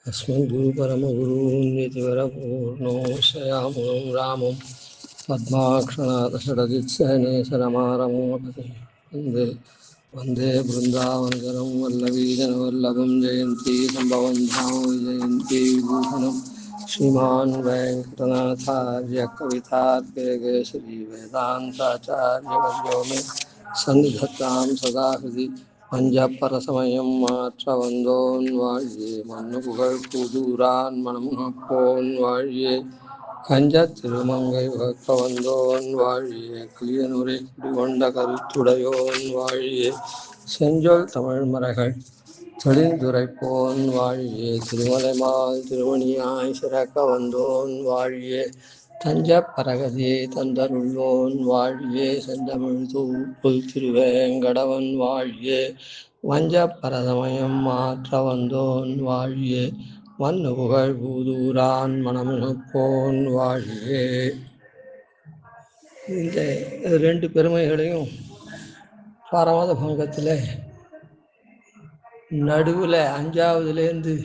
अस्मद्गुरुपरमगुरून्नितिवरपूर्णो श्रयामुनं रामं पद्माक्षणादषडजित्सहनेशरमारमोहते वन्दे वन्दे बृन्दावनगरं वल्लवीजनवल्लभं जयन्ती सम्भवं धाम जयन्ती विभूषणं श्रीमान् वेङ्कटनाथार्य कवितार्केकेसरी वेदान्ताचार्यवर्यो मे सन्निधत्तां सदा हृदि பஞ்சப்பரசமயம் மாற்ற வந்தோன் வாழியே மண்ணு புகழ் புதூரான் மணமுகப்போன் வாழியே கஞ்ச திருமங்கை வகுக்க வந்தோன் வாழியே கிளியனுரை குடிகொண்ட கருத்துடையோன் வாழியே செஞ்சொல் தமிழ் மறைகள் தெளிந்துரைப்போன் வாழியே திருமலைமால் திருமணியாய் சிறக்க வந்தோன் வாழியே தஞ்ச பரகதியை தந்தருள்ளோன் வாழியே செந்தமிழ் தூப்புல் திருவேங்கடவன் வாழியே வஞ்ச பரதமயம் மாற்ற வந்தோன் வாழியே மண்ணு புகழ் பூதூரான் மணமுகப்போன் வாழியே. இந்த ரெண்டு பெருமைகளையும் பரமத பங்கத்தில் நடுவில் 5வதுலேருந்து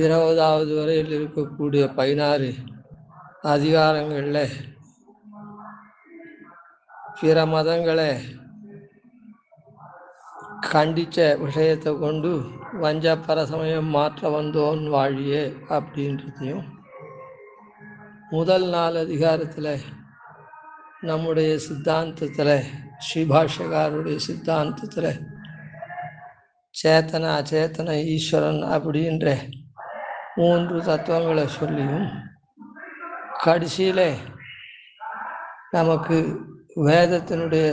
20வது வரையில் இருக்கக்கூடிய 16 அதிகாரங்களில் பிற மதங்களை கண்டித்த விஷயத்தை கொண்டு வஞ்ச பரசமயம் மாற்ற வந்தோன் வாழியே அப்படின்றதையும், முதல் 4 அதிகாரத்தில் நம்முடைய சித்தாந்தத்தில் ஸ்ரீபாஷ்யகாருடைய சித்தாந்தத்தில் சேத்தன அச்சேதன ஈஸ்வரன் அப்படின்ற 3 தத்துவங்களை சொல்லியும், கடைசியில் நமக்கு வேதத்தினுடைய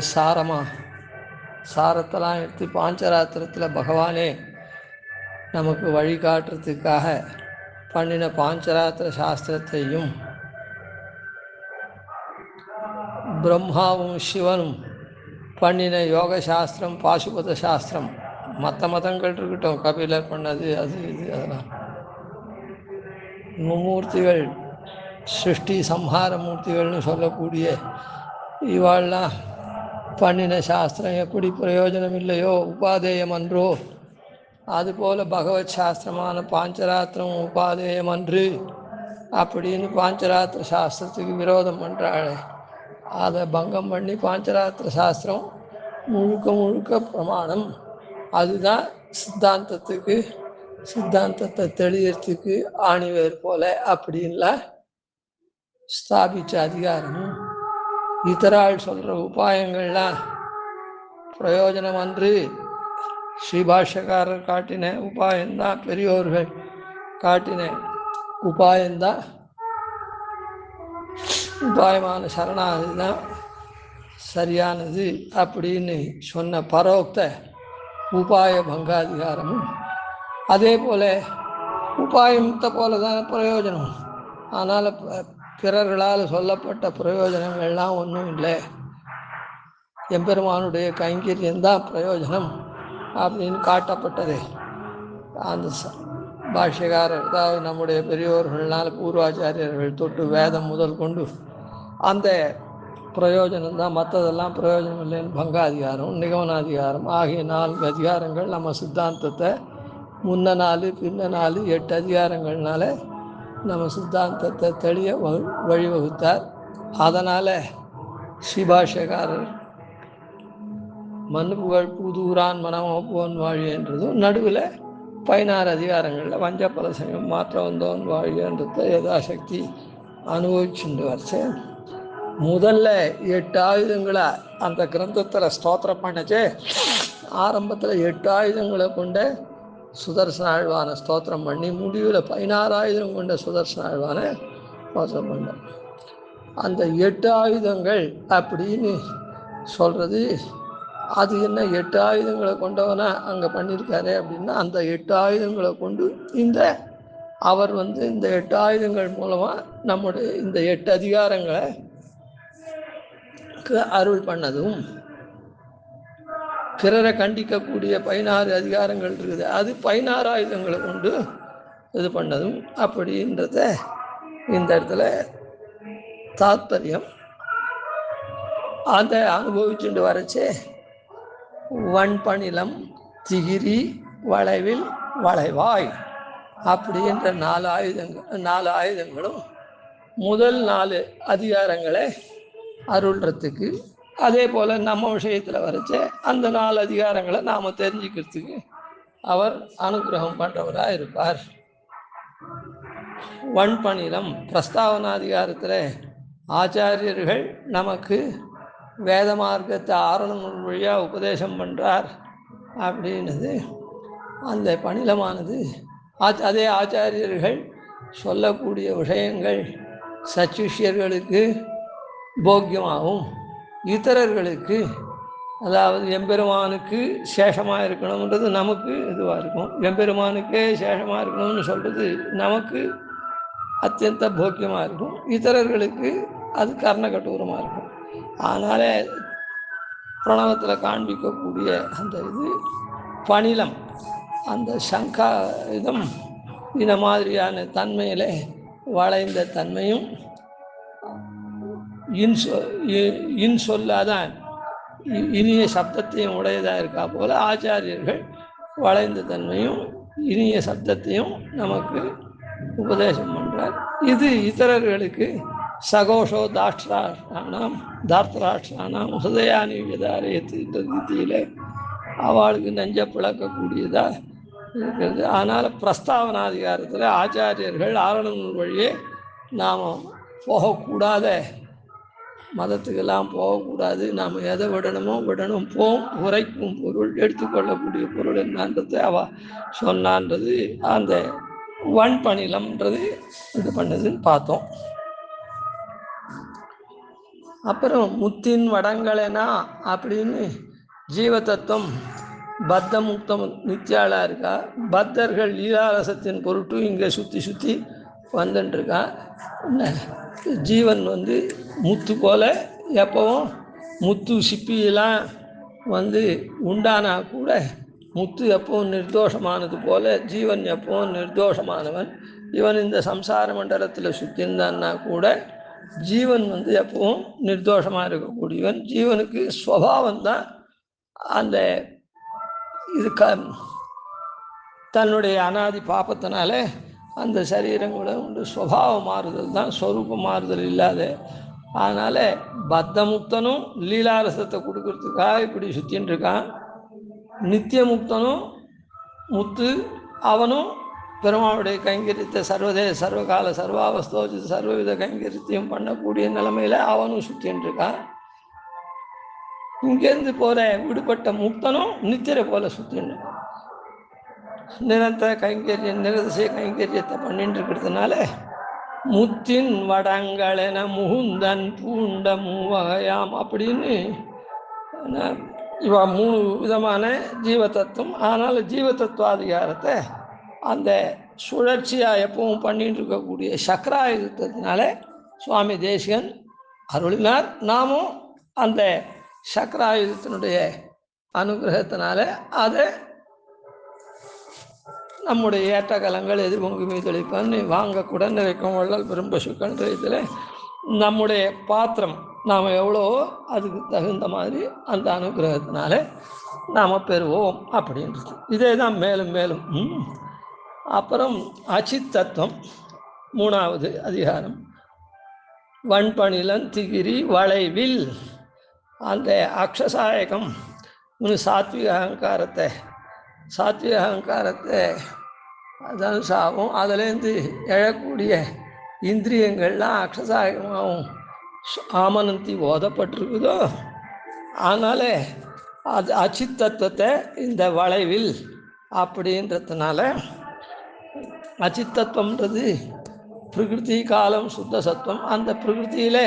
சாரத்தெல்லாம் எடுத்து பாஞ்சராத்திரத்தில் பகவானே நமக்கு வழிகாட்டுறதுக்காக பண்ணின பாஞ்சராத்திர சாஸ்திரத்தையும், பிரம்மாவும் சிவனும் பண்ணின யோக சாஸ்திரம் பாசுபத சாஸ்திரம், மற்ற மதங்கள் இருக்கட்டும், கபிலர் பண்ணது அது இது அதெல்லாம், மும்மூர்த்திகள் சிருஷ்டி சம்ஹார மூர்த்திகள்னு சொல்லக்கூடிய இவாள்லாம் பண்ணின சாஸ்திரம் எப்படி பிரயோஜனம் இல்லையோ உபாதேயம் அன்றோ, அதுபோல் பகவத் சாஸ்திரமான பாஞ்சராத்திரம் உபாதேயம் அன்று அப்படின்னு பாஞ்சராத்திர சாஸ்திரத்துக்கு விரோதம் பண்ணுறாள். அதை பங்கம் பண்ணி பாஞ்சராத்திர சாஸ்திரம் முழுக்க பிரமாணம், அதுதான் சித்தாந்தத்தை தெளியறதுக்கு ஆணிவேர் போல அப்படின்லாம் ஸ்தாபித்த அதிகாரமும், இதரால் சொல்கிற உபாயங்கள்லாம் பிரயோஜனம் அன்று ஸ்ரீபாஷ்யக்காரர் காட்டின உபாயம்தான், பெரியோர்கள் காட்டின உபாயம்தான், உபாயமான சரணாகதி தான் சரியானது அப்படின்னு சொன்ன பரோக்த உபாய பங்காதிகாரமும், அதே போல் உபாயத்தை போல தான் பிரயோஜனம், ஆனால் பிறர்களால் சொல்லப்பட்ட பிரயோஜனங்கள்லாம் ஒன்றும் இல்லை, எம்பெருமானுடைய கைங்கரியம்தான் பிரயோஜனம் அப்படின்னு காட்டப்பட்டது. அந்த பாஷ்யக்காரர், அதாவது நம்முடைய பெரியோர்களால் பூர்வாச்சாரியர்கள் தொட்டு வேதம் முதல் கொண்டு அந்த பிரயோஜனம்தான், மற்றதெல்லாம் பிரயோஜனம் இல்லைன்னு பங்காதிகாரம் நிகமனாதிகாரம் ஆகிய 4 அதிகாரங்கள் நம்ம சித்தாந்தத்தை முன்ன 4 பின்ன 4 8 அதிகாரங்கள்னால நம்ம சித்தாந்தத்தை தெளிய வழிவகுத்தார். அதனால் ஸ்ரீபாஷ்யக்காரர் மண்ணு புகழ் புதூரான் மணமப்போன் வாழியன்றதும், நடுவில் 16 அதிகாரங்களில் வஞ்ச பரசமயம் மாற்ற வந்தோன் வாழியன்றதை யதாசக்தி அனுபவிச்சுட்டு வரைச்சு, முதல்ல 8 ஆயுதங்களை அந்த கிரந்தத்தில் ஸ்தோத்திரம் பண்ணச்சே, ஆரம்பத்தில் 8 ஆயுதங்களை கொண்ட சுதர்சன ஆழ்வான ஸ்தோத்திரம் பண்ணி, முடிவில் 16 ஆயுதம் கொண்ட சுதர்சன ஆழ்வான ஸ்தோத்திரம் பண்ண, அந்த 8 ஆயுதங்கள் அப்படின்னு சொல்கிறது அது என்ன 8 ஆயுதங்களை கொண்டவனா அங்கே பண்ணியிருக்காரு அப்படின்னா, அந்த 8 ஆயுதங்களை கொண்டு அவர் இந்த 8 ஆயுதங்கள் மூலமாக நம்முடைய இந்த 8 அதிகாரங்களை அருள் பண்ணதும், பிறரை கண்டிக்கக்கூடிய 16 அதிகாரங்கள் இருக்குது, அது 16 ஆயுதங்களை கொண்டு இது பண்ணதும் அப்படின்றத இந்த இடத்துல தாத்பரியம். அதை அனுபவிச்சுட்டு வரைச்சே, வன்பணிலம் திகிரி வளைவில் வளைவாய் அப்படின்ற 4 ஆயுதங்களும் முதல் 4 அதிகாரங்களை அருள்றதுக்கு, அதே போல் நம்ம விஷயத்தில் வரைச்ச அந்த 4 அதிகாரங்களை நாம் தெரிஞ்சுக்கிறதுக்கு அவர் அனுகிரகம் பண்ணுறவராக இருப்பார். வன்பணிலம் பிரஸ்தாவனாதிகாரத்தில் ஆச்சாரியர்கள் நமக்கு வேத மார்க்கத்தை ஆரணம் வழியாக உபதேசம் பண்ணுறார் அப்படின்னது. அந்த பணிலமானது அதே ஆச்சாரியர்கள் சொல்லக்கூடிய விஷயங்கள் சச்சிஷ்யர்களுக்கு போக்கியமாகவும் இதரர்களுக்கு, அதாவது எம்பெருமானுக்கு சேஷமாக இருக்கணுன்றது நமக்கு இதுவாக இருக்கும். எம்பெருமானுக்கே சேஷமாக இருக்கணும்னு சொல்கிறது நமக்கு அத்தியந்த போக்கியமாக இருக்கும், இதரர்களுக்கு அது கர்ணகட்டூரமாக இருக்கும். அதனால் பிரணவத்தில் காண்பிக்கக்கூடிய அந்த இது பணிலம், அந்த சங்கா இதம் இந்த மாதிரியான தன்மையில் வளைந்த தன்மையும் இன் சொல்லாதான் இனிய சப்தத்தையும் உடையதாக இருக்கா போல ஆச்சாரியர்கள் வளைந்த தன்மையும் இனிய சப்தத்தையும் நமக்கு உபதேசம் பண்ணுறார். இது இதரர்களுக்கு சகோஷோ தார்த்தராஷ்டிரானாம் ஹிருதயானி விதாரயத்து என்ற ரீதியில் அவளுக்கு நெஞ்ச பிளக்கக்கூடியதாக இருக்கிறது. அதனால் பிரஸ்தாவனாதிகாரத்தில் ஆச்சாரியர்கள் ஆரணநூல் வழியே நாம் போகக்கூடாத, மதத்துக்கெல்லாம் போகக்கூடாது, நாம் எதை விடணுமோ விடணும், உரைக்கும் பொருள் எடுத்துக்கொள்ளக்கூடிய பொருள் என்னன்றது அவ சொன்னான்றது அந்த வன்பணிலம்ன்றது இது பண்ணதுன்னு பார்த்தோம். அப்புறம் முத்தின் வடங்களேனா அப்படின்னு ஜீவ தத்துவம் பத்த முக்தம் நித்தியாளா இருக்கா. பத்தர்கள் லீலாரசத்தின் பொருட்டு இங்கே சுற்றி சுற்றி வந்துட்டுருக்கா. ஜீவன் முத்து போல எப்பவும் முத்து சிப்பியெல்லாம் உண்டானா கூட முத்து எப்பவும் நிர்தோஷமானது போல ஜீவன் எப்பவும் நிர்தோஷமானவன். இவன் இந்த சம்சார மண்டலத்தில் சுற்றிருந்தான்னா கூட ஜீவன் எப்பவும் நிர்தோஷமாக இருக்கக்கூடியவன். ஜீவனுக்கு ஸ்வபாவம்தான் அந்த இது தன்னுடைய அனாதி பாப்பத்தினால அந்த சரீரங்களை ஸ்வபாவ மாறுதல் தான், ஸ்வரூப மாறுதல் இல்லாத. அதனால் பத்தமுக்தனும் லீலாரசத்தை கொடுக்கறதுக்காக இப்படி சுற்றின்னு இருக்கான். நித்திய முக்தனும் முத்து அவனும் பெருமாளுடைய கைங்கரியத்தை சர்வகால சர்வாவஸ்தோஜி சர்வவித கைங்கரியத்தையும் பண்ணக்கூடிய நிலைமையில் அவனும் சுற்றின்னு இருக்கான். இங்கேருந்து போகிற விடுபட்ட முக்தனும் நித்திரை போல சுற்றின்னு நிரந்தர கைங்கரியம் நிரதிசய கைங்கரியத்தை பண்ணிட்டு இருக்கிறதுனால முத்தின் வடங்களென முகுந்தன் பூண்ட மூவகையாம் அப்படின்னு இவ 3 விதமான ஜீவ தத்துவம். அதனால் ஜீவ தத்துவாதிகாரத்தை அந்த சுழற்சியாக எப்பவும் பண்ணிட்டு இருக்கக்கூடிய சக்கராயுதத்தினால சுவாமி தேசிகன் அருளினார். நாமும் அந்த சக்கராயுதத்தினுடைய அனுகிரகத்தினால அதை நம்முடைய ஏற்றகலங்கள் எதிர்பொங்கு மீதளிப்பன் வாங்க குடந்து வைக்கும் வள்ளல் பெரும்பசுக்கன்ற இதில் நம்முடைய பாத்திரம் நாம் எவ்வளவோ அதுக்கு தகுந்த மாதிரி அந்த அனுகிரகத்தினால நாம் பெறுவோம் அப்படின்றது. இதே தான் மேலும் மேலும். அப்புறம் அச்சித் தத்துவம் 3வது அதிகாரம். வன்பணிலன் திகிரி வளைவில் அந்த அக்ஷசாயகம் சாத்விக அகங்காரத்தை தனுசாகவும் அதுலேருந்து எழக்கூடிய இந்திரியங்கள்லாம் அக்ஷசாயகமாகவும் ஆமனந்தி ஓதப்பட்டிருக்குதோ. அதனால் அது அச்சித்தத்துவத்தை இந்த வளைவில் அப்படின்றதுனால அச்சித்தத்துவம்ன்றது பிரகிருதி காலம் சுத்த சத்துவம். அந்த பிரகிருத்தியில்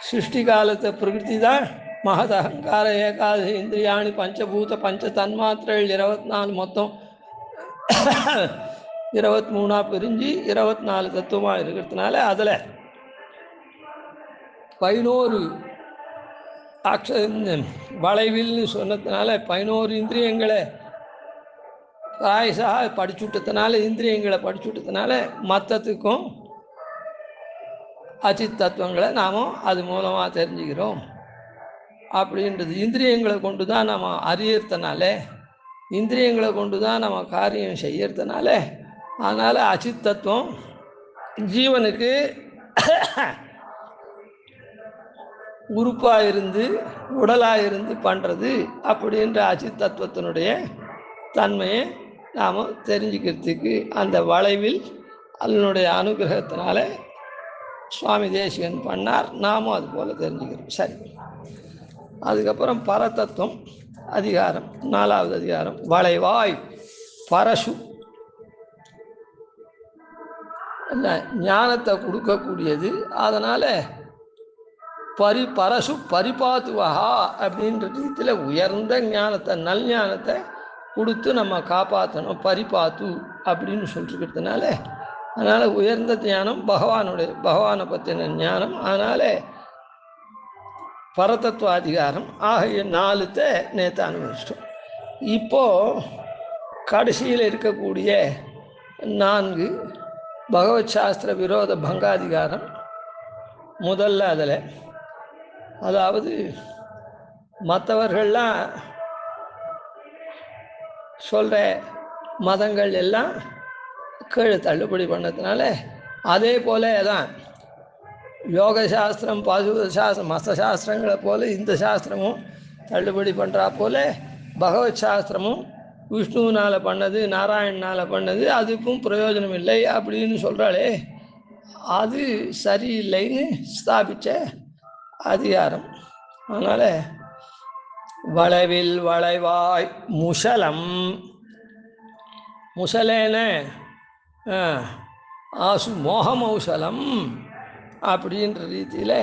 சிருஷ்டி காலத்தை பிரகிருதி தான் மகத அகங்கார ஏகாதசி இந்திரியாணி பஞ்சபூத பஞ்ச தன்மாத்திரைகள் 24 மொத்தம் 23 பிரிஞ்சு 24 தத்துவமாக இருக்கிறதுனால அதில் 11 வளைவில்னு சொன்னதுனால 11 இந்திரியங்களை ராயசாக படிச்சுட்டதுனால இந்திரியங்களை படிச்சுட்டதுனால மற்றத்துக்கும் அச்சித் தத்துவங்களை நாமும் அது மூலமாக தெரிஞ்சுக்கிறோம் அப்படின்றது. இந்திரியங்களை கொண்டு தான் நம்ம அறியறதுனால இந்திரியங்களை கொண்டு தான் நம்ம காரியம் செய்யறதுனால அதனால் அச்சித் தத்துவம் ஜீவனுக்கு உறுப்பாக இருந்து உடலாக இருந்து பண்ணுறது அப்படின்ற அச்சித் தத்துவத்தினுடைய தன்மையை நாம் தெரிஞ்சுக்கிறதுக்கு அந்த வளைவில் அதனுடைய அனுகிரகத்தினால சுவாமி தேசிகன் பண்ணார். நாமும் அது போல் தெரிஞ்சுக்கிறோம். சரி, அதுக்கப்புறம் பரதத்துவம் அதிகாரம், 4வது அதிகாரம். வளைவாய் பரசு ஞானத்தை கொடுக்கக்கூடியது. அதனால் பரசு பரிபாத்துவகா அப்படின்ற ரீதியில் உயர்ந்த ஞானத்தை, நல் ஞானத்தை கொடுத்து நம்ம காப்பாற்றணும். பரிபாத்து அப்படின்னு சொல்லிருக்கிறதுனால அதனால் உயர்ந்த ஞானம் பகவானை பற்றின ஞானம். அதனால் பரதத்துவ அதிகாரம் ஆகிய 4 நேற்று அனுபவிச்சிட்டோம். இப்போது கடைசியில் இருக்கக்கூடிய 4 பகவத் சாஸ்திர விரோத பங்காதிகாரம். முதல்ல அதில் அதாவது மற்றவர்கள்லாம் சொல்கிற மதங்கள் எல்லாம் கீழே தள்ளுபடி பண்ணதுனால அதே போல தான் யோக சாஸ்திரம், பாசுபத சாஸ்திரம், மற்ற சாஸ்திரங்களை போல இந்த சாஸ்திரமும் தள்ளுபடி பண்ணுறா போல பகவத் சாஸ்திரமும் விஷ்ணுவினால் பண்ணது, நாராயணனால் பண்ணது, அதுக்கும் பிரயோஜனம் இல்லை அப்படின்னு சொல்கிறாளே, அது சரியில்லைன்னு ஸ்தாபித்த அதிகாரம். அதனால் வளைவில் வளைவாய் முசலம், முசலேன ஆசு மோகமௌசலம் அப்படின்ற ரீதியில்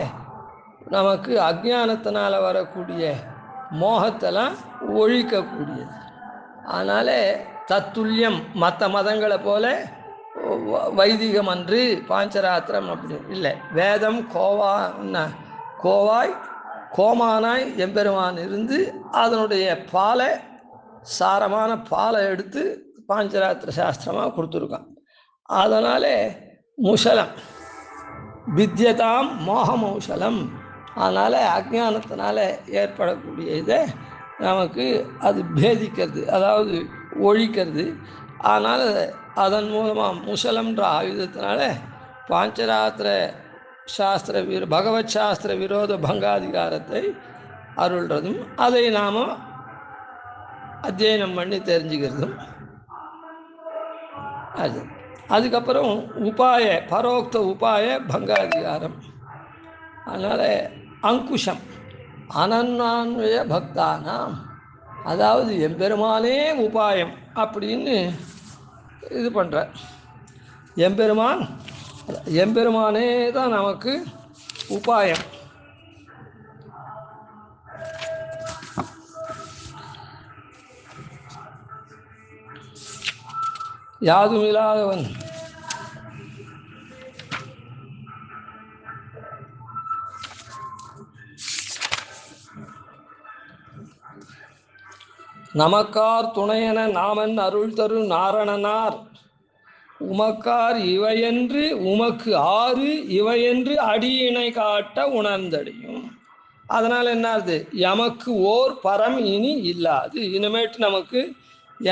நமக்கு அஜ்ஞானத்தினால் வரக்கூடிய மோகத்தெல்லாம் ஒழிக்கக்கூடியது. அதனால் தத்துல்யம் மற்ற மதங்களை போல வைதிகம் அன்று பாஞ்சராத்திரம் அப்படி இல்லை. வேதம் கோவாய் கோமானாய் எம்பெருமான் இருந்து அதனுடைய பாலை, சாரமான பாலை எடுத்து பாஞ்சராத்திர சாஸ்திரமாக கொடுத்துருக்கான். அதனால் முசலம் வித்யதாம் மோகமௌசலம். அதனால் அஜ்ஞானத்தினால் ஏற்படக்கூடிய இதை நமக்கு அது பேதிக்கிறது, அதாவது ஒழிக்கிறது. அதனால் அதன் மூலமாக முசலம்ன்ற ஆயுதத்தினால பாஞ்சராத்திர சாஸ்திர பகவத் சாஸ்திர விரோத பங்காதிகாரத்தை அருள்றதும் அதை நாம் அத்தியனம் பண்ணி தெரிஞ்சுக்கிறதும் அது. அதுக்கப்புறம் பரோக்த உபாய பங்காதிகாரம். அதனால் அங்குஷம் அனன்யான்வய பக்தானாம், அதாவது எம்பெருமானே உபாயம் அப்படின்னு இது பண்ணுற. எம்பெருமானே தான் நமக்கு உபாயம். யாதுமில்லாதவன் நமக்கார் துணையென நாமன் அருள் தரு நாரணனார் உமக்கார் இவையென்று உமக்கு ஆறு இவையென்று அடியினை காட்ட உணர்ந்தடியும். அதனால் என்னாது, எமக்கு ஓர் பரம் இனி இல்லாது, இனிமேட்டு நமக்கு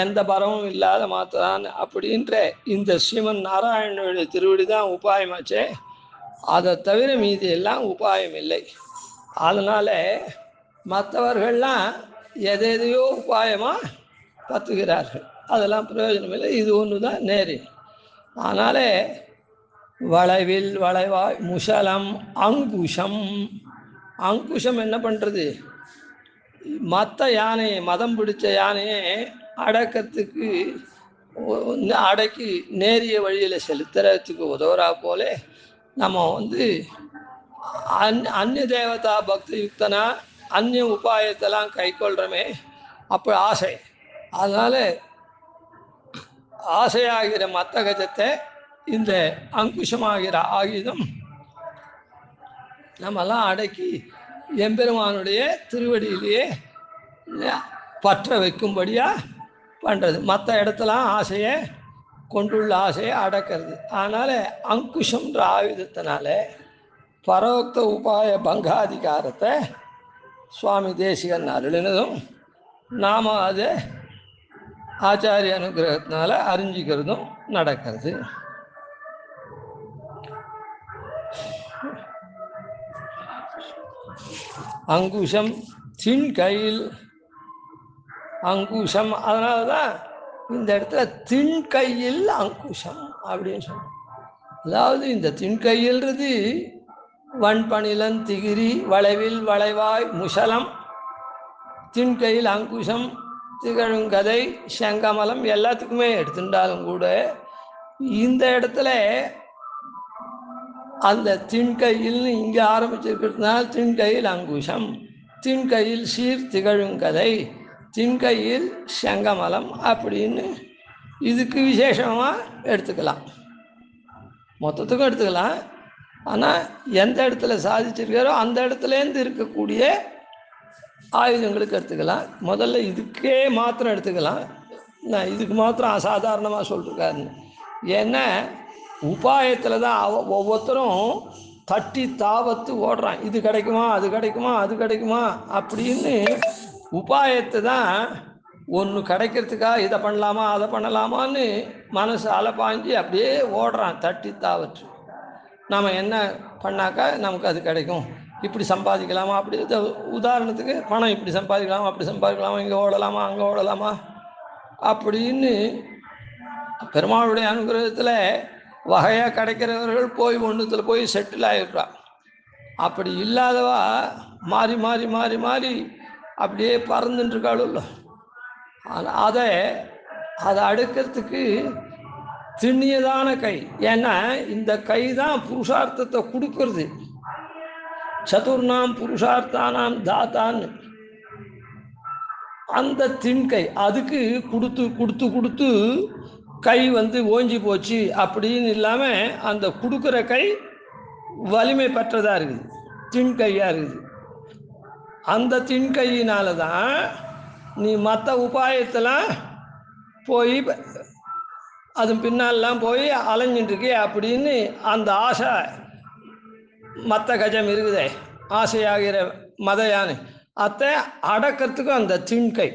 எந்த பரமும் இல்லாத மாத்திரான் அப்படின்ற இந்த ஸ்ரீமன் நாராயணனுடைய திருவடி தான் உபாயமாச்சே. அதை தவிர மீதி எல்லாம் உபாயம் இல்லை. அதனால் மற்றவர்கள்லாம் எதையோ உபாயமாக கற்றுக்கிறார்கள், அதெல்லாம் பிரயோஜனம் இல்லை. இது ஒன்று தான் நேரு. அதனால் வளைவில் வளைவாய் முசலம் அங்குஷம். அங்குஷம் என்ன பண்ணுறது, மற்ற யானையை, மதம் பிடிச்ச யானையை அடக்கிறதுக்கு அடக்கி நேரிய வழியில் செலுத்துறதுக்கு உதவுறா போல நம்ம அந்நிய தேவதா பக்தி யுக்தனா அந்நிய உபாயத்தெல்லாம் கை கொள்கிறோமே, அப்போ ஆசை. அதனால் ஆசையாகிற மத்த கஜத்தை இந்த அங்குஷமாகிற ஆயுதம் நம்மெல்லாம் அடக்கி எம்பெருமானுடைய திருவடியிலேயே பற்ற வைக்கும்படியாக பண்ணுறது. மற்ற இடத்துலாம் ஆசையை கொண்டுள்ள ஆசையை அடக்கிறது. அதனால் அங்குஷம்ன்ற ஆயுதத்தினால பரோக்த உபாய பங்காதிகாரத்தை சுவாமி தேசிகன் அருளினதும் நாம் அதை ஆச்சாரிய அனுகிரகத்தினால அறிஞ்சிக்கிறதும் நடக்கிறது. அங்குஷம் திண்கையில் அங்குஷம், அதனால தான் இந்த இடத்துல திண்கையில் அங்குஷம் அப்படின்னு சொல்றோம். அதாவது இந்த திண்கையில்றது வன்பணிலன் திகிரி வளைவில் வளைவாய் முசலம் திண்கையில் அங்குஷம் திகழுங்கதை செங்கமலம் எல்லாத்துக்குமே எடுத்துட்டாலும் கூட இந்த இடத்துல அந்த திண்கையில் இங்கே ஆரம்பிச்சிருக்கிறதுனால திண்கையில் அங்குஷம், திண்கையில் சீர் திகழுங்கதை, திண்கையில் செங்கமலம் அப்படின்னு இதுக்கு விசேஷமாக எடுத்துக்கலாம். மொத்தத்துக்கும் எடுத்துக்கலாம். ஆனால் எந்த இடத்துல சாதிச்சிருக்காரோ அந்த இடத்துலேருந்து இருக்கக்கூடிய ஆயுதங்களுக்கு எடுத்துக்கலாம். முதல்ல இதுக்கே மாத்திரம் எடுத்துக்கலாம். நான் இதுக்கு மாத்திரம் அசாதாரணமாக சொல்லிருக்காருன்னு. ஏன்னா உபாயத்தில் தான் ஒவ்வொருத்தரும் தட்டி தாவத்து ஓடுறான். இது கிடைக்குமா, அது கிடைக்குமா, அது கிடைக்குமா அப்படின்னு உபாயத்தை தான் ஒன்று கிடைக்கிறதுக்காக இதை பண்ணலாமா அதை பண்ணலாமான்னு மனசு அலப்பாஞ்சி அப்படியே ஓடுறான் தட்டி தாவற்று. நாம் என்ன பண்ணாக்கா நமக்கு அது கிடைக்கும், இப்படி சம்பாதிக்கலாமா, அப்படி உதாரணத்துக்கு பணம் இப்படி சம்பாதிக்கலாமா அப்படி சம்பாதிக்கலாமா, இங்கே ஓடலாமா அங்கே ஓடலாமா அப்படின்னு பெருமாளுடைய அனுகிரகத்தில் வகையாக கிடைக்கிறவர்கள் போய் ஒன்றுத்தில் போய் செட்டில் ஆகிடுறா. அப்படி இல்லாதவா மாறி மாறி மாறி மாறி அப்படியே பறந்துட்டுருக்காளுல்ல. அதை அடுக்கிறதுக்கு திண்ணியதான கை. ஏன்னா இந்த கை தான் புருஷார்த்தத்தை கொடுக்கறது. சதுர்ணாம் புருஷார்த்தானாம் தாத்தான்னு அந்த திண்கை அதுக்கு கொடுத்து கொடுத்து கொடுத்து கை ஓஞ்சி போச்சு அப்படின்னு இல்லாமல் அந்த கொடுக்குற கை வலிமை பெற்றதாக இருக்குது, திண்கையாக இருக்குது. அந்த திண்கையினால தான் நீ மற்ற உபாயத்தெல்லாம் போய் அது பின்னாலெலாம் போய் அலைஞ்சிட்டுருக்கே அப்படின்னு அந்த ஆசை மற்ற கஜம் இருக்குதே ஆசையாகிற மதையானு அதை அடக்கிறதுக்கும் அந்த திண்கை.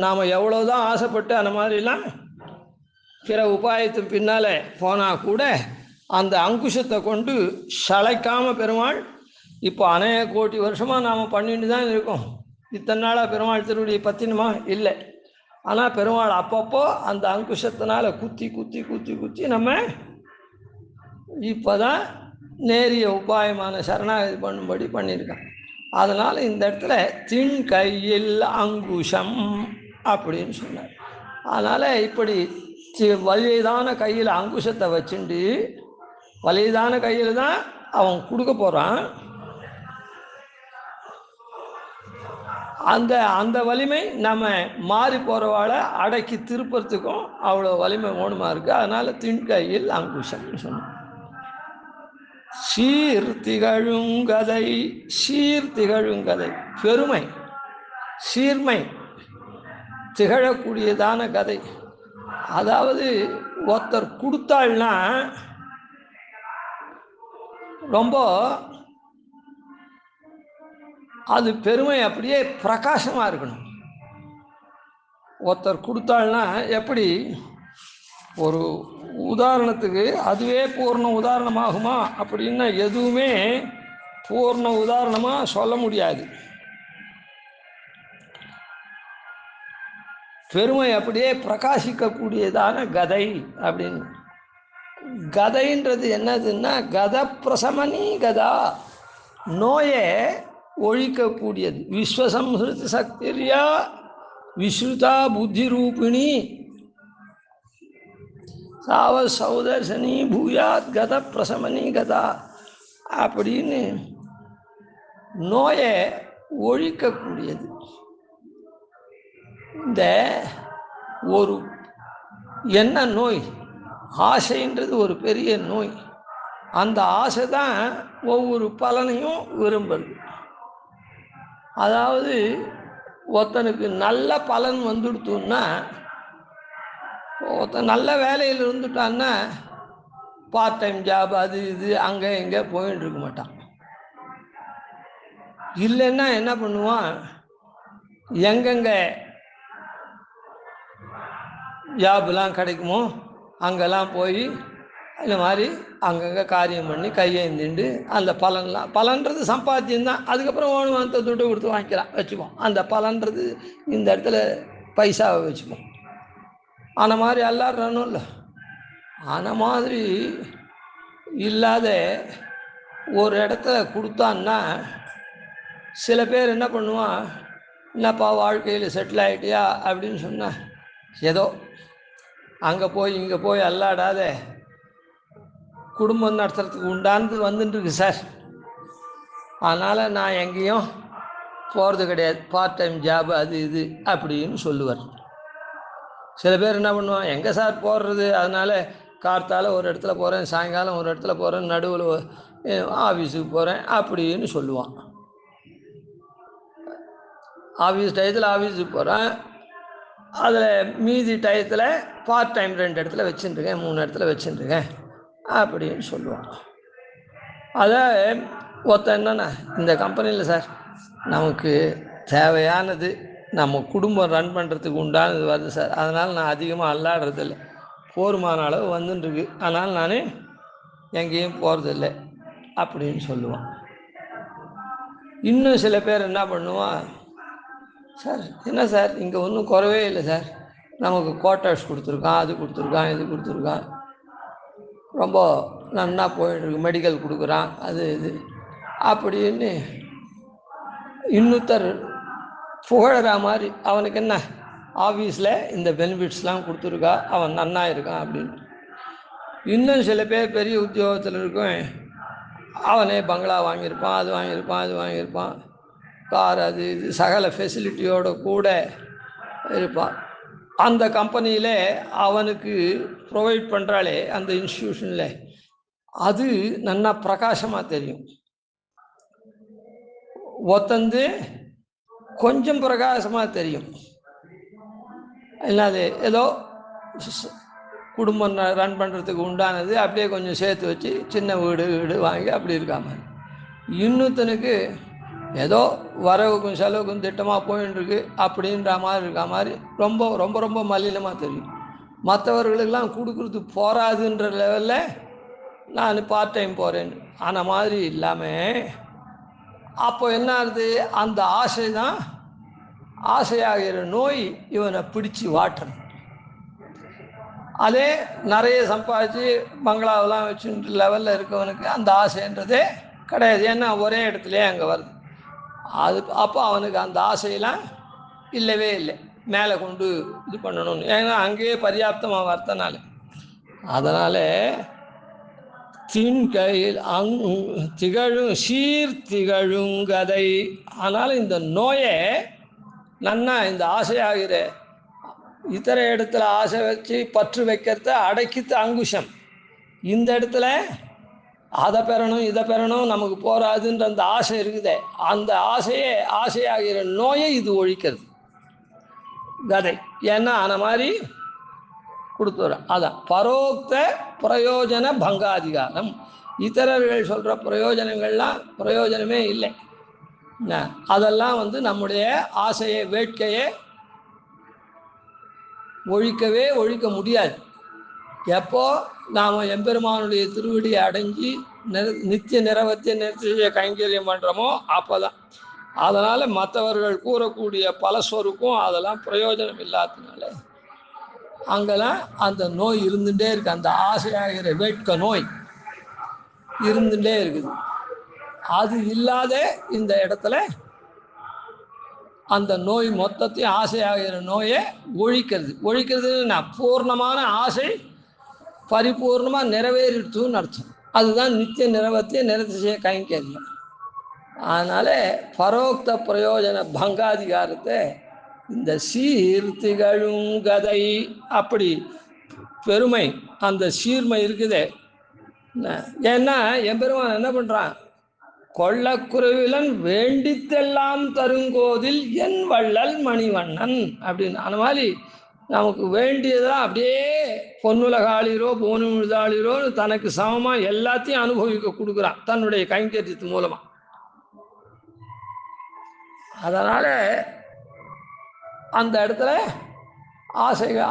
நாம் எவ்வளோதான் ஆசைப்பட்டு அந்த மாதிரிலாம் பிற உபாயத்தின் பின்னால் போனால் கூட அந்த அங்குஷத்தை கொண்டு சளைக்காமல் பெருமாள் இப்போ அநேக கோடி வருஷமாக நாம் பண்ணிட்டு தான் இருக்கோம். இத்தனை நாளாக பெருமாள் திருவடியை பற்றினுமா இல்லை. ஆனால் பெருமாள் அப்பப்போ அந்த அங்குஷத்தினால் குத்தி குத்தி குத்தி குத்தி நம்ம இப்போ தான் நேரிய உபாயமான சரணாகதி பண்ணும்படி பண்ணியிருக்கான். அதனால் இந்த இடத்துல திண்கையில் அங்குஷம் அப்படின்னு சொன்னார். அதனால் இப்படி வலிதான கையில் அங்குஷத்தை வச்சுண்டு வலிதான கையில் தான் அவன் கொடுக்க போகிறான். அந்த வலிமை நம்ம மாறி போகிறவாளை அடக்கி திருப்பறதுக்கும் அவ்வளோ வலிமை ஓணுமா இருக்குது. அதனால் திண்கையில் அங்குஷம்னு சொன்னோம். சீர்திகழுங்கதை, சீர்திகழுங்கதை பெருமை சீர்மை திகழக்கூடியதான கதை. அதாவது ஒருத்தர் கொடுத்தாள்னா ரொம்ப அது பெருமை அப்படியே பிரகாசமாக இருக்கணும். ஒருத்தர் கொடுத்தாள்னா எப்படி ஒரு உதாரணத்துக்கு அதுவே பூர்ண உதாரணமாகுமா அப்படின்னா எதுவுமே பூர்ண உதாரணமாக சொல்ல முடியாது. பெருமை அப்படியே பிரகாசிக்கக்கூடியதான கதை அப்படின்னு. கதைன்றது என்னதுன்னா கத பிரசமனி கதா, நோயை ஒழிக்கக்கூடியது. விஸ்வசம்ஹிருத சக்திரியா விஸ்ருதா புத்தி ரூபிணி சாவ சௌதர்சனி பூயாத் கத பிரசமனி கதா அப்படின்னு நோயை ஒழிக்கக்கூடியது. இந்த ஒரு என்ன நோய், ஆசைன்றது ஒரு பெரிய நோய். அந்த ஆசை தான் ஒவ்வொரு பலனையும் விரும்புது. அதாவது ஒருத்தனுக்கு நல்ல பலன் வந்துடுத்துன்னா, ஒருத்தன் நல்ல வேலையில் இருந்துட்டான்னா பார்ட் டைம் ஜாப் அது இது அங்கே இங்கே போயிட்டு இருக்க மாட்டான். இல்லைன்னா என்ன பண்ணுவான், எங்கெங்கே ஜாப்லாம் கிடைக்குமோ அங்கெல்லாம் போய் இந்த மாதிரி அங்கங்கே காரியம் பண்ணி கையேந்திண்டு அந்த பலன்றது சம்பாத்தியம்தான். அதுக்கப்புறம் ஓணுவானத்தை துட்டு கொடுத்து வாங்கிக்கலாம், வச்சுப்போம். அந்த பலன்றது இந்த இடத்துல பைசாவை வச்சுப்போம். அந்த மாதிரி எல்லாரும் இல்லை, அந்த மாதிரி இல்லாத ஒரு இடத்துல கொடுத்தான்னா சில பேர் என்ன பண்ணுவான், என்னப்பா வாழ்க்கையில் செட்டில் ஆகிட்டியா அப்படின்னு சொன்னால், ஏதோ அங்கே போய் இங்கே போய் அல்லாடாத குடும்பம் நடத்துறதுக்கு உண்டானது வந்துட்டுருக்கு சார், அதனால் நான் எங்கேயும் போகிறது கிடையாது, பார்ட் டைம் ஜாப் அது இது அப்படின்னு சொல்லுவார். சில பேர் என்ன பண்ணுவான், எங்கே சார் போடுறது, அதனால் கார்த்தால் ஒரு இடத்துல போகிறேன், சாயங்காலம் ஒரு இடத்துல போகிறேன், நடுவில் ஆஃபீஸுக்கு போகிறேன் அப்படின்னு சொல்லுவான். ஆஃபீஸ் டயத்தில் ஆஃபீஸுக்கு போகிறேன், அதில் மீதி டயத்தில் பார்ட் டைம் 2 இடத்துல வச்சுட்டுருக்கேன், 3 இடத்துல வச்சுட்டுருக்கேன் அப்படின்னு சொல்லுவான். அதை ஒருத்தன் என்னென்னா, இந்த கம்பெனியில் சார் நமக்கு தேவையானது நம்ம குடும்பம் ரன் பண்ணுறதுக்கு உண்டானது வருது சார், அதனால் நான் அதிகமாக அல்லாடுறதில்லை, போருமான அளவு வந்துட்டுருக்கு, அதனால் நான் எங்கேயும் போகிறதில்லை அப்படின்னு சொல்லுவான். இன்னும் சில பேர் என்ன பண்ணுவான், சார் என்ன சார் இங்கே ஒன்றும் குறவே இல்லை சார், நமக்கு குவார்ட்டர்ஸ் கொடுத்துருக்கான், அது கொடுத்துருக்கான், இது கொடுத்துருக்கான், ரொம்ப நன்னா போயிட்டுருக்கு, மெடிக்கல் கொடுக்குறான், அது இது அப்படின்னு இன்னொருத்தர் புகழற மாதிரி, அவனுக்கு என்ன ஆஃபீஸில் இந்த பெனிஃபிட்ஸ்லாம் கொடுத்துருக்கா, அவன் நன்னா இருக்கான் அப்படின்னு. இன்னும் சில பேர் பெரிய உத்தியோகத்தில் இருக்கும், அவனே பங்களா வாங்கியிருப்பான், அது வாங்கியிருப்பான், அது வாங்கியிருப்பான், கார் அது இது சகல ஃபெசிலிட்டியோடு கூட இருப்பான். அந்த கம்பெனியில் அவனுக்கு ப்ரொவைட் பண்ணுறாளே அந்த இன்ஸ்டியூஷனில், அது நன்னா பிரகாசமாக தெரியும். ஒத்தந்து கொஞ்சம் பிரகாசமாக தெரியும், இல்லாது ஏதோ குடும்பம் ரன் பண்ணுறதுக்கு உண்டானது அப்படியே கொஞ்சம் சேர்த்து வச்சு சின்ன வீடு வாங்கி அப்படி இருக்காம, இன்னொருத்தனுக்கு ஏதோ வரவுக்கும் செலவுக்கும் திட்டமாக போயின்ட்டுருக்கு அப்படின்ற மாதிரி இருக்கா மாதிரி ரொம்ப ரொம்ப ரொம்ப மலினமாக தெரியும். மற்றவர்களுக்கெல்லாம் கொடுக்குறது போகாதுன்ற லெவலில் நான் பார்ட் டைம் போகிறேன் அந்த மாதிரி இல்லாமல், அப்போ என்ன ஆகுது, அந்த ஆசை தான் ஆசையாகிற நோய் இவனை பிடிச்சி வாட்டணும். அதே நிறைய சம்பாதிச்சு பங்களாவெல்லாம் வச்சுட்டு லெவலில் இருக்கவனுக்கு அந்த ஆசைன்றதே கிடையாது, ஏன்னா ஒரே இடத்துலையே அங்கே வருது. அது அப்போ அவனுக்கு அந்த ஆசையெல்லாம் இல்லவே இல்லை, மேலே கொண்டு இது பண்ணணும்னு, ஏன்னா அங்கேயே பர்யாப்தமாக வரத்தனால. அதனால் தின்கையில் திகழும் சீர்திகழுங்கதை. அதனால் இந்த நோயை நன்னா இந்த ஆசையாகிற இதர இடத்துல ஆசை வச்சு பற்று வைக்கிறத அடக்கித்து அங்குஷம், இந்த இடத்துல அதை பெறணும் இதை பெறணும் நமக்கு போராதுன்ற அந்த ஆசை இருக்குதே, அந்த ஆசையாகிற நோயை இது ஒழிக்கிறது கதை. ஏன்னா அந்த மாதிரி கொடுத்துறோம். அதான் பரோக்த பிரயோஜன பங்காதிகாரம். இத்தரர்கள் சொல்கிற பிரயோஜனங்கள்லாம் பிரயோஜனமே இல்லை, அதெல்லாம் நம்முடைய ஆசையை வேட்கையை ஒழிக்க முடியாது. எப்போ நாம் எம்பெருமானுடைய திருவடியை அடைஞ்சி நித்திய நிறவத்திய நிறுத்திய கைங்கரியம் பண்ணுறோமோ அப்போ தான். அதனால் மற்றவர்கள் கூறக்கூடிய பலசொருக்கும் அதெல்லாம் பிரயோஜனம் இல்லாததுனால அங்கெல்லாம் அந்த நோய் இருந்துகிட்டே இருக்குது, அந்த ஆசையாகிற வேட்கை நோய் இருந்துகிட்டே இருக்குது. அது இல்லாத இந்த இடத்துல அந்த நோய் மொத்தத்தையும் ஆசையாகிற நோயை ஒழிக்கிறதுன்னா பூர்ணமான ஆசை பரிபூர்ணமாக நிறைவேறிடுதுன்னு அர்த்தம். அதுதான் நித்திய நிறவத்திய நிறத்திசைய கைங்கரியம். அதனால் பரோக்த பிரயோஜன பங்காதிகாரத்தை இந்த சீர்த்திகழும் கதை அப்படி பெருமை அந்த சீர்மை இருக்குதே. ஏன்னா எம்பெருமான் என்ன பண்ணுறான், கொள்ளக்குறைவிலன் வேண்டித்தெல்லாம் தருங்கோதில் என் வள்ளல் மணிவண்ணன் அப்படின்னு. அந்த மாதிரி நமக்கு வேண்டியதெல்லாம் அப்படியே பொன்னுலகாளிரோ போனுதாளிரோ தனக்கு சமமாக எல்லாத்தையும் அனுபவிக்க கொடுக்குறான் தன்னுடைய கைங்கரியத்து மூலமாக. அதனால் அந்த இடத்துல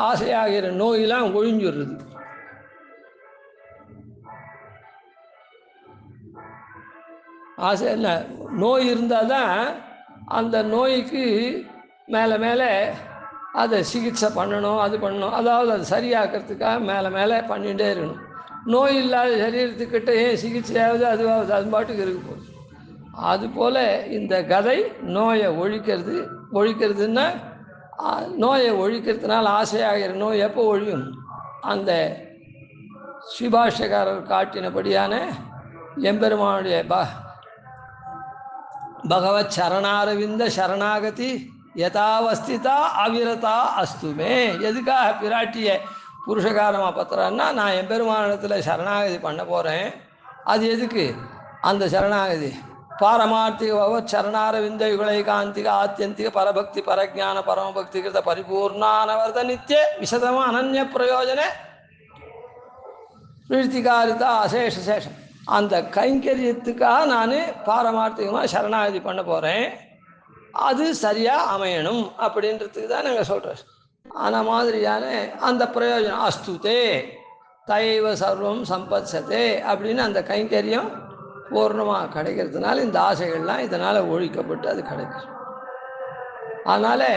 ஆசையாகிற நோயெல்லாம் ஒழிஞ்சுடுறது. ஆசை என்ன, நோய் இருந்தால் தான் அந்த நோய்க்கு மேலே மேலே அதை சிகிச்சை பண்ணணும், அது பண்ணணும், அதாவது அது சரியாக்கிறதுக்காக மேலே மேலே பண்ணிகிட்டே இருக்கணும். நோய் இல்லாத சரீரத்துக்கிட்ட ஏன் சிகிச்சையாவது அதுவாகுது, அது பாட்டுக்கு இருக்க போகுது. அதுபோல் இந்த கதை நோயை ஒழிக்கிறதுன்னா நோயை ஒழிக்கிறதுனால ஆசையாகிற நோய் எப்போ ஒழியும்? அந்த ஸ்ரீபாஷ்யக்காரர் காட்டினபடியான எம்பெருமானுடைய பகவத் சரணாரவிந்த சரணாகதி யதாவஸ்திதா அவிரதா அஸ்துமே. எதுக்காக பிராட்டிய புருஷகாரமாக பத்திரன்னா, நான் எம்பெருமானிடத்தில் சரணாகதி பண்ண போகிறேன். அது எதுக்கு? அந்த சரணாகதி பாரமார்த்திக பகவத் சரணாரவிந்த யுகளைகாந்திக ஆத்தியந்திக பரபக்தி பரஜான பரமபக்தி கிருத பரிபூர்ணானவர்த நித்திய விசதம அனன்ய பிரயோஜன பிரீத்திகாரிதா அசேஷசேஷம். அந்த கைங்கரியத்துக்காக நான் பாரமார்த்திகமாக சரணாகதி பண்ண போகிறேன். அது சரியாக அமையணும் அப்படின்றதுக்கு தான் நாங்கள் சொல்கிறோம். அந்த மாதிரியான அந்த பிரயோஜனம் அஸ்துதே தைவ சர்வம் சம்பத்சதே அப்படின்னு அந்த கைங்கரியம் பூர்ணமாக கிடைக்கிறதுனால இந்த ஆசைகள்லாம் இதனால் ஒழிக்கப்பட்டு அது கிடைக்கும். அதனால்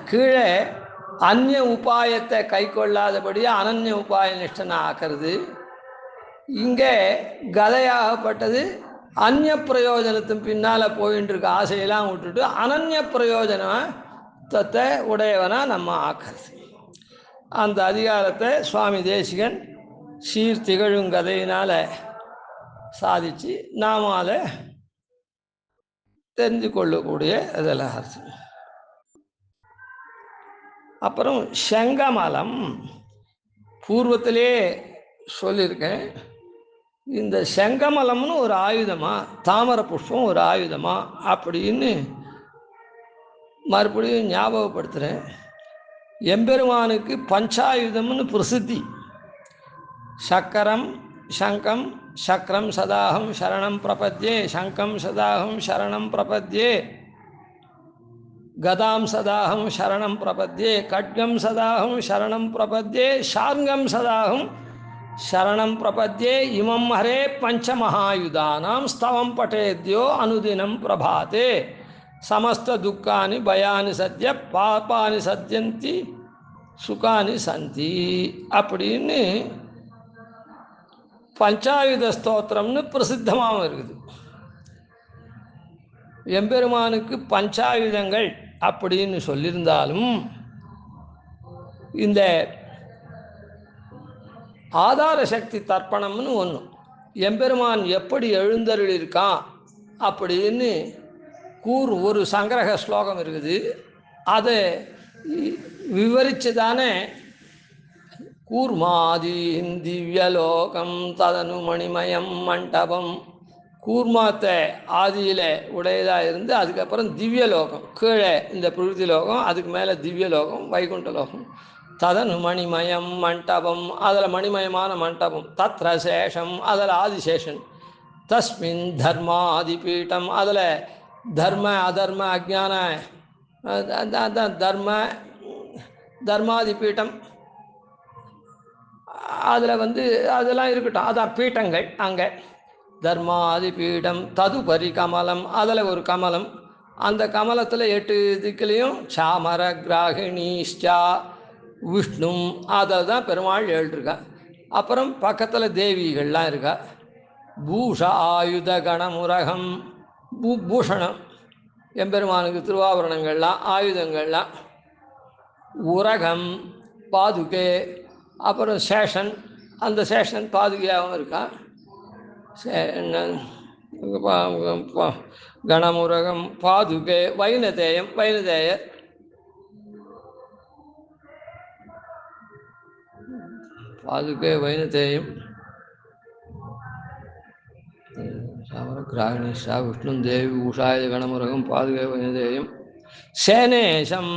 கீழே அந்நிய உபாயத்தை கை கொள்ளாதபடியாக அனன்ய உபாய நிஷ்டனை ஆக்கிறது. இங்கே கதையாகப்பட்டது அந்நிய பிரயோஜனத்தின் பின்னால் போயின்னு இருக்க ஆசையெல்லாம் விட்டுட்டு அனன்ய பிரயோஜனத்தை உடையவனாக நம்ம ஆக்கிறது. அந்த அதிகாரத்தை சுவாமி தேசிகன் சீர் திகழும் கதையினால் சாதித்து நாம அதை தெரிந்து கொள்ளக்கூடிய இதெல்லாம் அர்த்தம். அப்புறம் செங்கமலம் பூர்வத்திலே சொல்லியிருக்கேன். இந்த செங்கமலம்னு ஒரு ஆயுதமா, தாமரை புஷ்பம் ஒரு ஆயுதமா அப்படின்னு மறுபடியும் ஞாபகப்படுத்துகிறேன். எம்பெருமானுக்கு பஞ்சாயுதம்னு பிரசித்தி. சக்கரம் சங்கம் சக்கரம் சதாகம் சரணம் பிரபத்யே, சங்கம் சதாகம் சரணம் பிரபத்யே, கதாம் சதாகம் சரணம் பிரபத்யே, கட்கம் சதாகம் சரணம் பிரபத்யே, ஷார்ங்கம் சதாகம் சரணம் பிரபத்யே. இமம் ஹரே பஞ்சமஹாயுதானாம் ஸ்தவம் பட்டேத்யோ அனுதினம் பிரபாதே, சமஸ்த துக்கானி பயானி சத்ய பாபானி சத்யந்தி சுகானி சந்தி அப்படின்னு பஞ்சாயுத ஸ்தோத்திரம்னு பிரசித்தமாகவும் இருக்குது. எம்பெருமானுக்கு பஞ்சாயுதங்கள் அப்படின்னு சொல்லியிருந்தாலும் இந்த ஆதார சக்தி தர்ப்பணம்னு ஒன்று, எம்பெருமான் எப்படி எழுந்தருளிருக்கான் அப்படின்னு ஒரு சங்கிரக ஸ்லோகம் இருக்குது. அதை விவரித்து தானே கூர்மாதீன் திவ்யலோகம் ததனு மணிமயம் மண்டபம். கூர்மாத்தை ஆதியில் உடையதாக இருந்து அதுக்கப்புறம் திவ்யலோகம், கீழே இந்த பிரகிருதி லோகம், அதுக்கு மேலே திவ்யலோகம் வைகுண்ட லோகம். ததனு மணிமயம் மண்டபம், அதில் மணிமயமான மண்டபம். தத்ர சேஷம், அதில் ஆதிசேஷன். தஸ்மின் தர்மாதிபீட்டம், அதில் தர்ம அதர்ம அஜான தர்மாதிபீட்டம், அதில் அதெல்லாம் இருக்கட்டும், அதான் பீட்டங்கள். அங்கே தர்மாதி பீடம். ததுபரி கமலம், அதில் ஒரு கமலம். அந்த கமலத்தில் 8 திக்கிலையும் சாமர கிராகிணீஷ்டா விஷ்ணு, அதில் தான் பெருமாள் எழுதிருக்கா. அப்புறம் பக்கத்தில் தேவிகள்லாம் இருக்கா. பூஷ ஆயுத கணமுரகம், பூஷணம் எம்பெருமானுக்கு திருவாபரணங்கள்லாம் ஆயுதங்கள்லாம். உரகம் பாதுகே, அப்புறம் சேஷன், அந்த சேஷன் பாதுகையாகவும் இருக்கா. கணமுரகம் பாதுகே வைனதேயம், வைனதேயர். பாதுகே வைனதேயம் கிராகிணேஷா விஷ்ணு தேவி உஷாய கணமுரகம் பாதுகே வைனதேயம். சேனேஷம்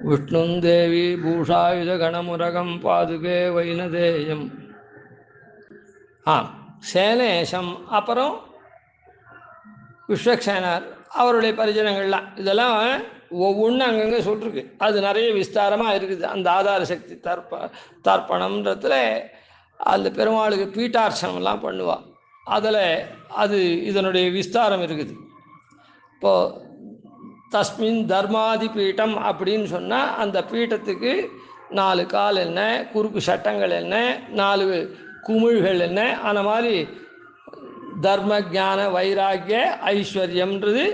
விஷ்ணு தேவி பூஷாயுத கணமுரகம் பாதுகே வைனதேயம். சேனேஷம். அப்புறம் விஸ்வக்சேனர், அவருடைய பரிஜனங்கள்லாம். இதெல்லாம் ஒவ்வொன்று அங்கங்கே சொல்லிருக்கு. அது நிறைய விஸ்தாரமாக இருக்குது. அந்த ஆதார சக்தி தர்ப்பணம்ன்றதுல அந்த பெருமாளுக்கு பீட்டார்ச்சனம்லாம் பண்ணுவாள். அதில் அது இதனுடைய விஸ்தாரம் இருக்குது. இப்போது தஸ்மின் தர்மாதி பீட்டம் அப்படின்னு சொன்னால் அந்த பீட்டத்துக்கு 4 கால் என்ன, குறுக்கு சட்டங்கள் என்ன, 4 குமிழ்கள் என்ன, அந்த மாதிரி தர்ம ஞான வைராக்கிய ஐஸ்வர்யம்ன்றது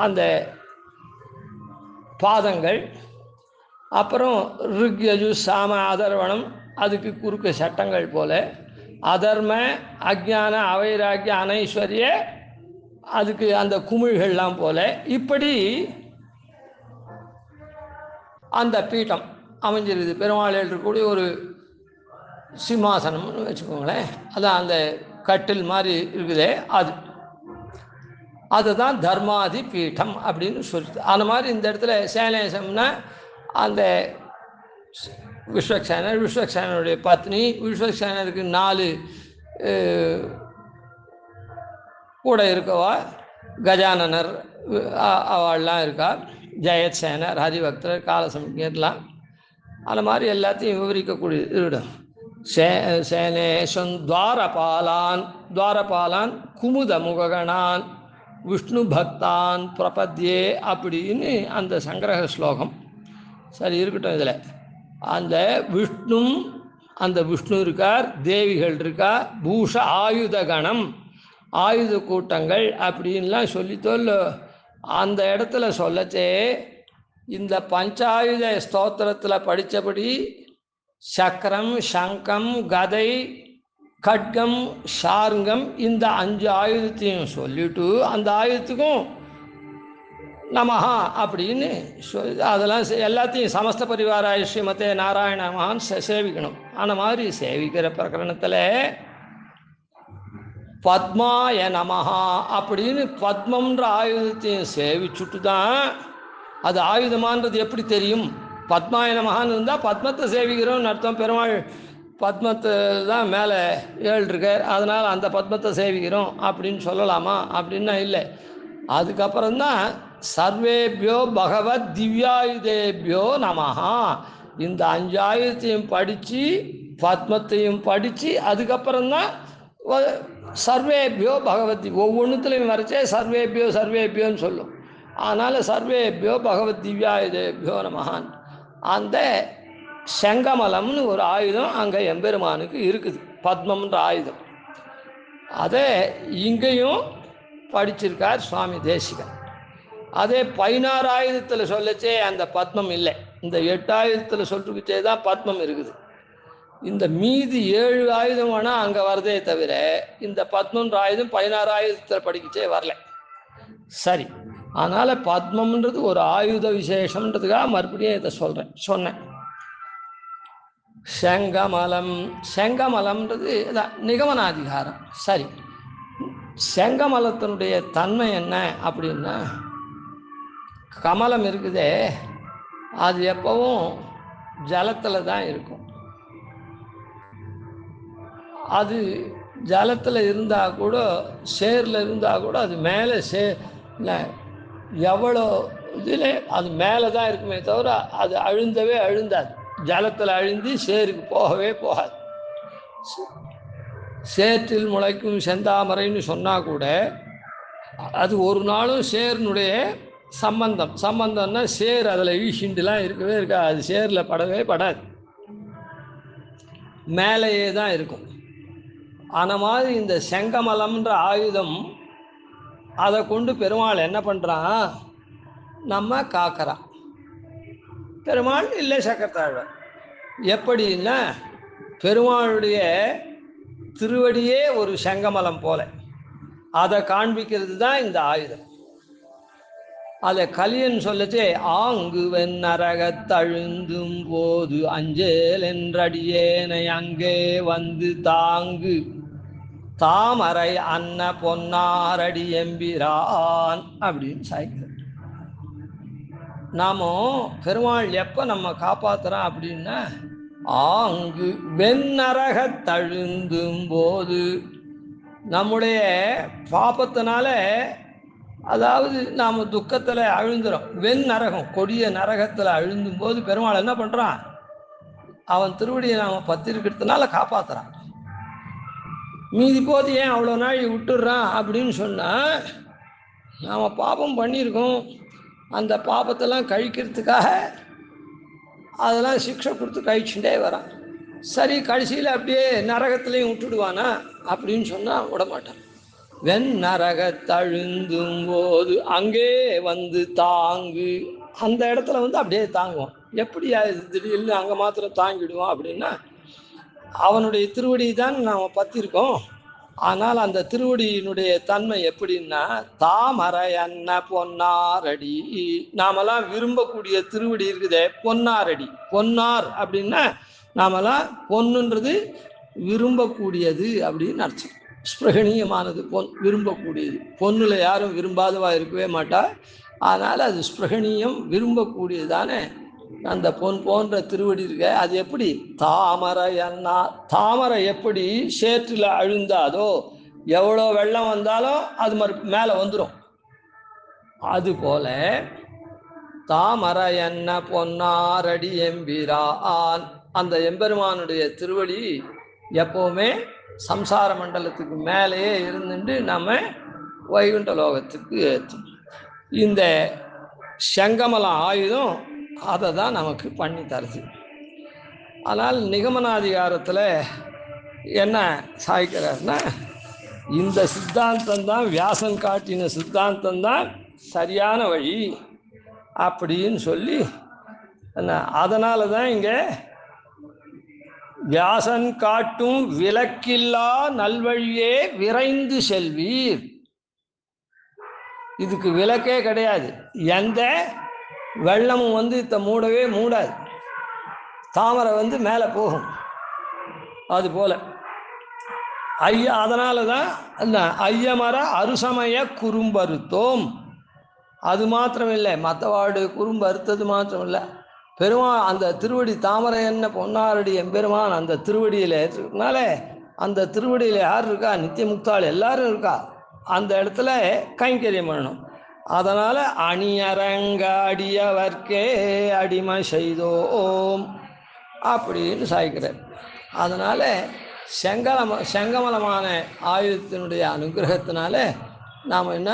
அந்த பாதங்கள். அப்புறம் ருக் யஜு சாம அதர்வணம் அதுக்கு குறுக்கு சட்டங்கள் போல, அதர்ம அஜ்ஞான அவைராக்கிய அனைஸ்வர்ய அதுக்கு அந்த குமிழ்கள்லாம் போல, இப்படி அந்த பீட்டம் அமைஞ்சிருக்குது. பெருமாள் இருக்கக்கூடிய ஒரு சிம்மாசனம்னு வச்சுக்கோங்களேன், அதான் அந்த கட்டில் மாதிரி இருக்குதே, அதுதான் தர்மாதி பீட்டம் அப்படின்னு சொல்லுது. அந்த மாதிரி இந்த இடத்துல சேனேசம்னா அந்த விஸ்வக்சேனர், விஸ்வக்சேனருடைய பத்னி, விஸ்வக்சேனருக்கு 4 கூட இருக்கவா கஜானனர் அவள்லாம் இருக்கா, ஜெயத் சேனர், ஹரிபக்தர், காலசம்யர்லாம். அந்த மாதிரி எல்லாத்தையும் விவரிக்கக்கூடிய இடம். சேனேஷன் துவாரபாலான் குமுத முககணான் விஷ்ணு பக்தான் பிரபத்யே அப்படின்னு அந்த சங்கிரக ஸ்லோகம். சரி இருக்கட்டும். இதில் அந்த விஷ்ணு இருக்கார், தேவிகள் இருக்கா, பூஷ ஆயுத கணம் ஆயுத கூட்டங்கள் அப்படின்லாம் சொல்லித்தோல். அந்த இடத்துல சொல்லச்சே இந்த பஞ்சாயுத ஸ்தோத்திரத்தில் படித்தபடி சக்கரம், சங்கம், கதை, கட்கம், ஷார்ங்கம் இந்த 5 ஆயுதத்தையும் சொல்லிட்டு அந்த ஆயுதத்துக்கும் நமஹா அப்படின்னு அதெல்லாம் எல்லாத்தையும் சமஸ்த பரிவாராய ஸ்ரீமதே நாராயண மகான் சேவிக்கணும். அந்த மாதிரி சேவிக்கிற பிரகரணத்தில் பத்மாய நமஹா அப்படின்னு பத்மன்ற ஆயுதத்தையும் சேவிச்சுட்டு தான் அது ஆயுதமானது எப்படி தெரியும்? பத்மாய நமஹான்னு இருந்தால் பத்மத்தை சேவிக்கிறோம்னு அர்த்தம். பெருமாள் பத்மத்தை தான் மேலே 7 இருக்கார், அதனால் அந்த பத்மத்தை சேவிக்கிறோம் அப்படின்னு சொல்லலாமா? அப்படின்னா இல்லை. அதுக்கப்புறம்தான் சர்வேபியோ பகவத் திவ்யாயுதேபியோ நமஹா இந்த 5 ஆயுதத்தையும் படித்து பத்மத்தையும் படித்து அதுக்கப்புறம்தான் சர்வேபியோ பகவத் ஒவ்வொன்றுத்துலையும் வரைச்சே சர்வேபியோன்னு சொல்லும். அதனால் சர்வேபியோ பகவத் திவ்யாயுதேபியோ நமஹான். அந்த செங்கமலம்னு ஒரு ஆயுதம் அங்கே எம்பெருமானுக்கு இருக்குது, பத்மம்ன்ற ஆயுதம். அதை இங்கேயும் படிச்சிருக்கார் சுவாமி தேசிகன். அதே 16 ஆயுதத்தில் சொல்லச்சே அந்த பத்மம் இல்லை, இந்த 8 ஆயுதத்தில் சொல்லிருக்கச்சே தான் பத்மம் இருக்குது. இந்த மீதி 7 ஆயுதம் வேணால் அங்கே வரதே தவிர இந்த பத்மன்ற ஆயுதம் 16 ஆயுதத்தில் படிக்கச்சே வரல. சரி, அதனால் பத்மம்ன்றது ஒரு ஆயுத விசேஷம்ன்றதுக்காக மறுபடியும் இதை சொன்னேன். செங்கமலம்ன்றது நிகமனாதிகாரம். சரி, செங்கமலத்தினுடைய தன்மை என்ன அப்படின்னா, கமலம் இருக்குதே அது எப்பவும் ஜலத்தில் தான் இருக்கும். அது ஜலத்தில் இருந்தால் கூட சேரில் இருந்தால் கூட அது மேலே எவ்வளோ இதில் அது மேலே தான் இருக்குமே தவிர அது அழுந்தாது. ஜலத்தில் அழுந்தி சேருக்கு போகவே போகாது. சேற்றில் முளைக்கும் செந்தாமரைன்னு சொன்னால் கூட அது ஒரு நாளும் சேரினுடைய சம்பந்தம்னா சேர் அதில் ஈஷிண்டுலாம் இருக்கவே இருக்காது. அது சேரில் படவே படாது, மேலேயே தான் இருக்கும். அந்த மாதிரி இந்த செங்கமலம்ன்ற ஆயுதம் அதை கொண்டு பெருமாள் என்ன பண்ணுறான், நம்ம காக்கிறான். பெருமாள் இல்லை சக்கரத்தாழ்வார். எப்படின்னா பெருமாளுடைய திருவடியே ஒரு செங்கமலம் போல அதை காண்பிக்கிறது தான் இந்த ஆயுதம். அதை கலியன் சொல்லச்சே ஆங்கு வெண்ணரகத்தழுந்தும் போது அஞ்சேல் என்றடியேனை அங்கே வந்து தாங்கு தாமரை அன்ன பொன்னாரடி எம்பிரான் அப்படின்னு சாய்க்கிறார். நாம பெருமாள் எப்போ நம்ம காப்பாற்றுறோம் அப்படின்னா, ஆங்கு வெண்ணரகத்தழுந்தும் போது நம்முடைய பாபத்தினால, அதாவது நாம் துக்கத்தில் அழுந்துடும். நரகம் கொடிய நரகத்தில் அழுந்தும் போது பெருமாள் என்ன பண்ணுறான், அவன் திருவடியை நாம் பத்திருக்கிறதுனால காப்பாற்றுறான். மீதி போது ஏன் அவ்வளோ நாள் விட்டுடுறான் அப்படின்னு சொன்னால், நாம் பாபம் பண்ணியிருக்கோம், அந்த பாபத்தெல்லாம் கழிக்கிறதுக்காக அதெல்லாம் சிக்ஷை கொடுத்து கழிச்சுட்டே வரான். சரி, கடைசியில் அப்படியே நரகத்துலேயும் விட்டுடுவானா அப்படின்னு சொன்னால் விடமாட்டான். வெண் நரகத்தழுந்தும் போது அங்கே வந்து தாங்கு, அந்த இடத்துல வந்து அப்படியே தாங்குவான். எப்படி திடீர்னு அங்கே மாத்திரம் தாங்கிடுவான் அப்படின்னா, அவனுடைய திருவடி தான் நாம் பற்றிருக்கோம். ஆனால் அந்த திருவடியினுடைய தன்மை எப்படின்னா, தாமரை அன்ன பொன்னாரடி, நாமெல்லாம் விரும்பக்கூடிய திருவடி இருக்குதே பொன்னாரடி. பொன்னார் அப்படின்னா நாமெல்லாம் பொண்ணுன்றது விரும்பக்கூடியது அப்படின்னு அர்த்தம். ஸ்பிரகணீயமானது, பொன் விரும்பக்கூடியது. பொண்ணுல யாரும் விரும்பாதவா இருக்கவே மாட்டா. அதனால் அது ஸ்பிரகணீயம், விரும்பக்கூடியது தானே அந்த பொன் போன்ற திருவடி இருக்க. அது எப்படி தாமரை அண்ணா, தாமரை எப்படி சேற்றில் அழுந்தாதோ, எவ்வளோ வெள்ளம் வந்தாலும் அது மேலே வந்துடும். அதுபோல தாமரை என்ன பொன்னாரடி எம்பிரான், அந்த எம்பெருமானுடைய திருவடி எப்போவுமே சம்சார மண்டலத்துக்கு மேலேயே இருந்துட்டு நம்ம வைகுண்ட லோகத்துக்கு ஏற்றும். இந்த செங்கமலம் ஆயுதம் அதை தான் நமக்கு பண்ணி தருது. ஆனால் நிகமனாதிகாரத்தில் என்ன சாய்க்கிறார்னா, இந்த சித்தாந்தம்தான் வியாசன் காட்டின சித்தாந்தம்தான் சரியான வழி அப்படின்னு சொல்லி, அதனால தான் இங்கே வியாசன் காட்டும் விலக்கில்லா நல்வழியே விரைந்து செல்வீர். இதுக்கு விலக்கே கிடையாது. எந்த வெள்ளமும் வந்து இதை மூடவே மூடாது. தாமரை வந்து மேலே போகும். அதுபோல் அதனால தான் அந்த ஐயமர அருசமய குறும்பருத்தோம். அது மாத்திரம் இல்லை, மற்றவாடு குறும்பு அறுத்தது மாத்திரம் இல்லை, பெருமான் அந்த திருவடி தாமரை என்ன பொன்னாரடி எம்பெருமான் அந்த திருவடியில் இருக்கிறதுனால, அந்த திருவடியில் யார் இருக்கா? நித்திய முக்தாள் எல்லாரும் இருக்கா. அந்த இடத்துல கைங்கரியம் பண்ணணும். அதனால் அணியரங்க அடியவர்க்கே அடிமை செய்தோம் அப்படின்னு சாய்க்கிறார். அதனால் செங்கமலமான ஆயுதத்தினுடைய அனுகிரகத்தினால நாம் என்ன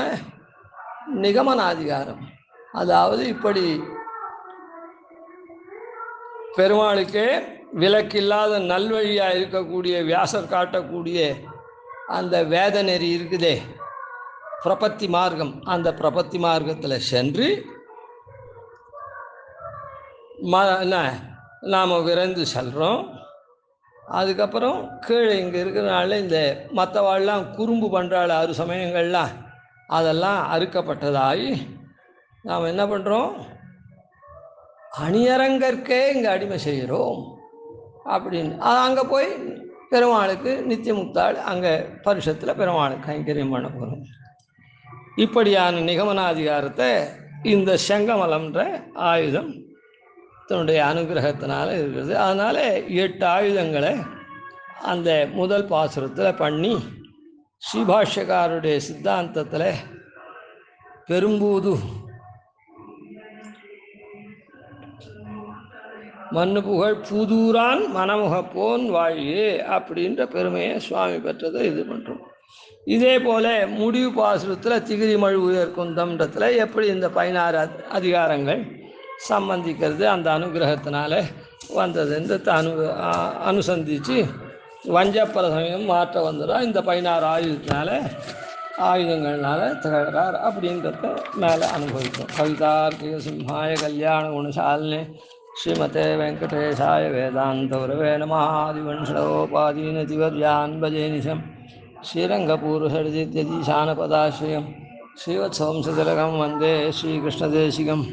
நிகமனாதிகாரம், அதாவது இப்படி பெருமாளுக்கு விலக்கில்லாத நல்வழியாக இருக்கக்கூடிய வியாசர் காட்டக்கூடிய அந்த வேத நெறி இருக்குதே பிரபத்தி மார்க்கம், அந்த பிரபத்தி மார்க்கத்தில் சென்று நாம் விரைந்து செல்கிறோம். அதுக்கப்புறம் கீழே இங்கே இருக்கிறனால இந்த மற்றவாள்லாம் குறும்பு பண்ணுறாள், அறு சமயங்கள்லாம் அதெல்லாம் அறுக்கப்பட்டதாகி நாம் என்ன பண்ணுறோம்? அணியரங்கற்கே இங்கே அடிமை செய்கிறோம் அப்படின்னு. அங்கே போய் பெருமாளுக்கு நித்திய முக்தாள் அங்கே பரிஷத்தில் பெருமாளுக்கு கைங்கரியம் பண்ண போகிறோம். இப்படியான நிகமனாதிகாரத்தை இந்த செங்கமலம்ன்ற ஆயுதம் தன்னுடைய அனுகிரகத்தினால இருக்கிறது. அதனால் 8 ஆயுதங்களை அந்த முதல் பாசுரத்தில் பண்ணி ஸ்ரீபாஷ்யக்காருடைய சித்தாந்தத்தில் பெரும்பூது மண்ணு புகழ் புதூரான் மனமுகப்போன் வாழியே அப்படின்ற பெருமையை சுவாமி பெற்றதை இது பண்ணுறோம். இதே போல் முடிவு பாசுரத்தில் திகிரி மழு உயர் குந்தம்ன்றத்தில் எப்படி இந்த 16 அதிகாரங்கள் சம்பந்திக்கிறது அந்த அனுகிரகத்தினால வந்தது என்று அனுசந்தித்து வஞ்சப்பர சமயம் மாற்ற வந்ததாக இந்த 16 ஆயுதங்கள்னால திகழ்கிறார் அப்படின்றத மேலே அனுபவித்தோம். கவிதார்க்கிக சிம்ஹாய கல்யாண குணசாலினே ஸ்ரீமதே வெங்கடேசாய வேதாந்த குரவே நமः. ஆதிவன்ஷோபாதீனதிவர்யான் பஜேனிஷம் ஸ்ரீரங்கபூர்வசர்ஜித்யதீசானபதாஸ்ரயம் ஸ்ரீவத்சவம்சதிலகம் வந்தே ஸ்ரீகிருஷ்ணதேசிகம்.